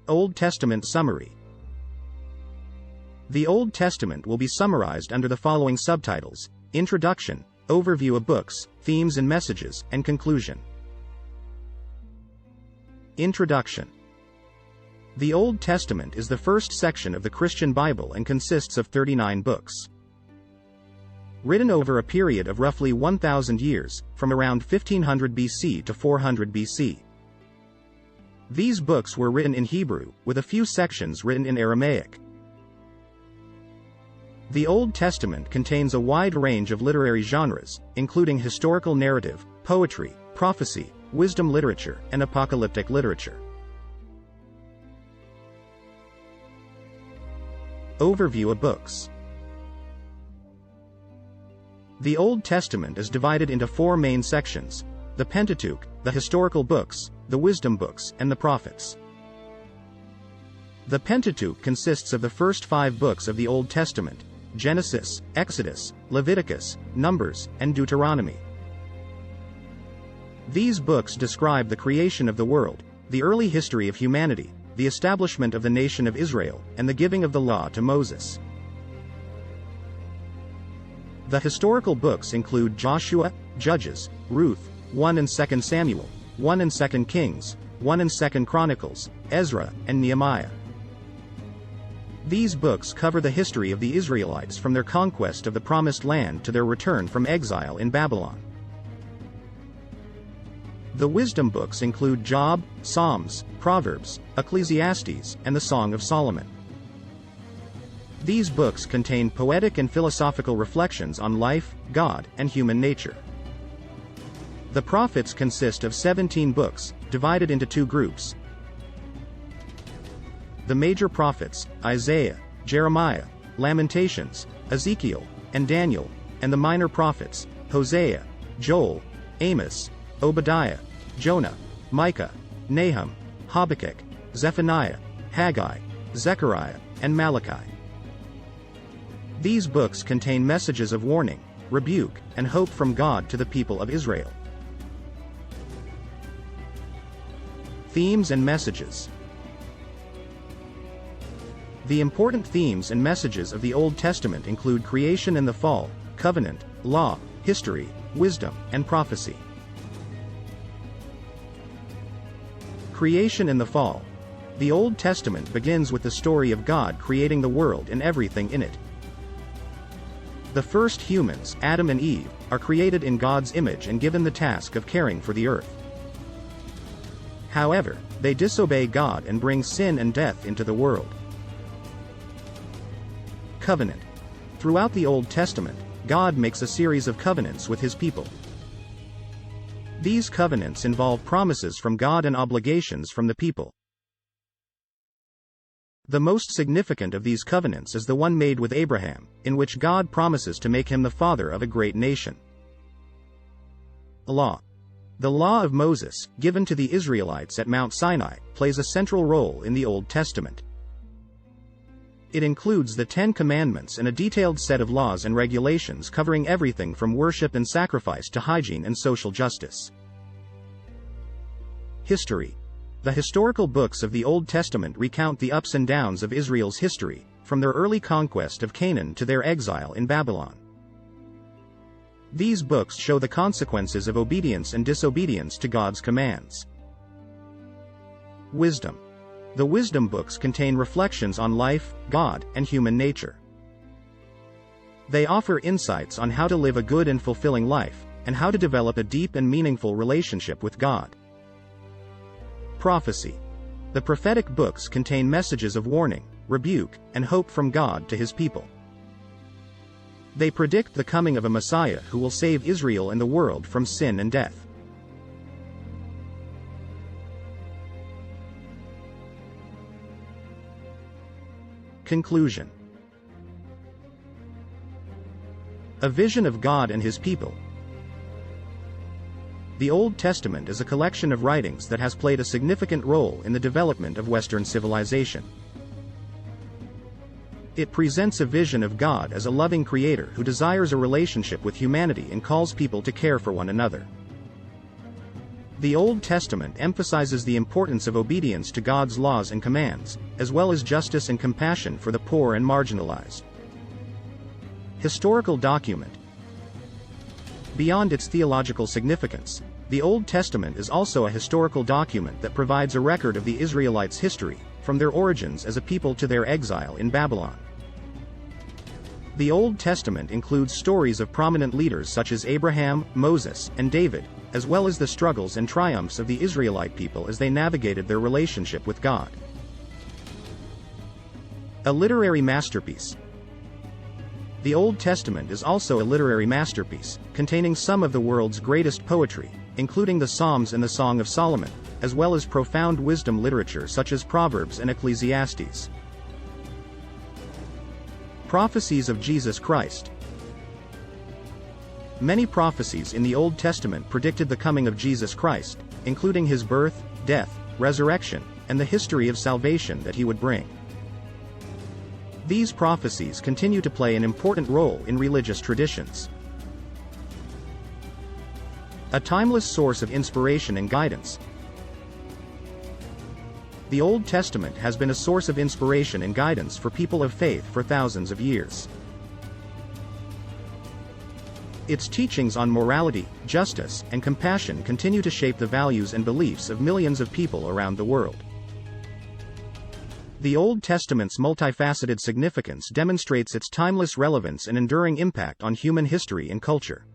Old Testament Summary. The Old Testament will be summarized under the following subtitles: Introduction, Overview of Books, Themes and Messages, and Conclusion. Introduction. The Old Testament is the first section of the Christian Bible and consists of 39 books. Written over a period of roughly 1,000 years, from around 1500 BC to 400 BC. These books were written in Hebrew, with a few sections written in Aramaic. The Old Testament contains a wide range of literary genres, including historical narrative, poetry, prophecy, wisdom literature, and apocalyptic literature. Overview of books. The Old Testament is divided into four main sections: the Pentateuch, the historical books, the wisdom books, and the prophets. The Pentateuch consists of the first 5 books of the Old Testament: Genesis, Exodus, Leviticus, Numbers, and Deuteronomy. These books describe the creation of the world, the early history of humanity, the establishment of the nation of Israel, and the giving of the law to Moses. The historical books include Joshua, Judges, Ruth, 1 and 2 Samuel, 1 and 2 Kings, 1 and 2 Chronicles, Ezra, and Nehemiah. These books cover the history of the Israelites from their conquest of the Promised Land to their return from exile in Babylon. The wisdom books include Job, Psalms, Proverbs, Ecclesiastes, and the Song of Solomon. These books contain poetic and philosophical reflections on life, God, and human nature. The prophets consist of 17 books, divided into 2 groups. The major prophets, Isaiah, Jeremiah, Lamentations, Ezekiel, and Daniel, and the minor prophets, Hosea, Joel, Amos, Obadiah, Jonah, Micah, Nahum, Habakkuk, Zephaniah, Haggai, Zechariah, and Malachi. These books contain messages of warning, rebuke, and hope from God to the people of Israel. Themes and Messages. The important themes and messages of the Old Testament include creation and the fall, covenant, law, history, wisdom, and prophecy. Creation and the fall. The Old Testament begins with the story of God creating the world and everything in it. The first humans, Adam and Eve, are created in God's image and given the task of caring for the earth. However, they disobey God and bring sin and death into the world. Covenant. Throughout the Old Testament, God makes a series of covenants with His people. These covenants involve promises from God and obligations from the people. The most significant of these covenants is the one made with Abraham, in which God promises to make him the father of a great nation. Law. The Law of Moses, given to the Israelites at Mount Sinai, plays a central role in the Old Testament. It includes the 10 Commandments and a detailed set of laws and regulations covering everything from worship and sacrifice to hygiene and social justice. History. The historical books of the Old Testament recount the ups and downs of Israel's history, from their early conquest of Canaan to their exile in Babylon. These books show the consequences of obedience and disobedience to God's commands. Wisdom. The wisdom books contain reflections on life, God, and human nature. They offer insights on how to live a good and fulfilling life, and how to develop a deep and meaningful relationship with God. Prophecy. The prophetic books contain messages of warning, rebuke, and hope from God to His people. They predict the coming of a Messiah who will save Israel and the world from sin and death. Conclusion. A vision of God and His people. The Old Testament is a collection of writings that has played a significant role in the development of Western civilization. It presents a vision of God as a loving creator who desires a relationship with humanity and calls people to care for one another. The Old Testament emphasizes the importance of obedience to God's laws and commands, as well as justice and compassion for the poor and marginalized. Historical document. Beyond its theological significance, the Old Testament is also a historical document that provides a record of the Israelites' history, from their origins as a people to their exile in Babylon. The Old Testament includes stories of prominent leaders such as Abraham, Moses, and David, as well as the struggles and triumphs of the Israelite people as they navigated their relationship with God. A literary masterpiece. The Old Testament is also a literary masterpiece, containing some of the world's greatest poetry, including the Psalms and the Song of Solomon, as well as profound wisdom literature such as Proverbs and Ecclesiastes. Prophecies of Jesus Christ. Many prophecies in the Old Testament predicted the coming of Jesus Christ, including his birth, death, resurrection, and the history of salvation that he would bring. These prophecies continue to play an important role in religious traditions. A timeless source of inspiration and guidance. The Old Testament has been a source of inspiration and guidance for people of faith for thousands of years. Its teachings on morality, justice, and compassion continue to shape the values and beliefs of millions of people around the world. The Old Testament's multifaceted significance demonstrates its timeless relevance and enduring impact on human history and culture.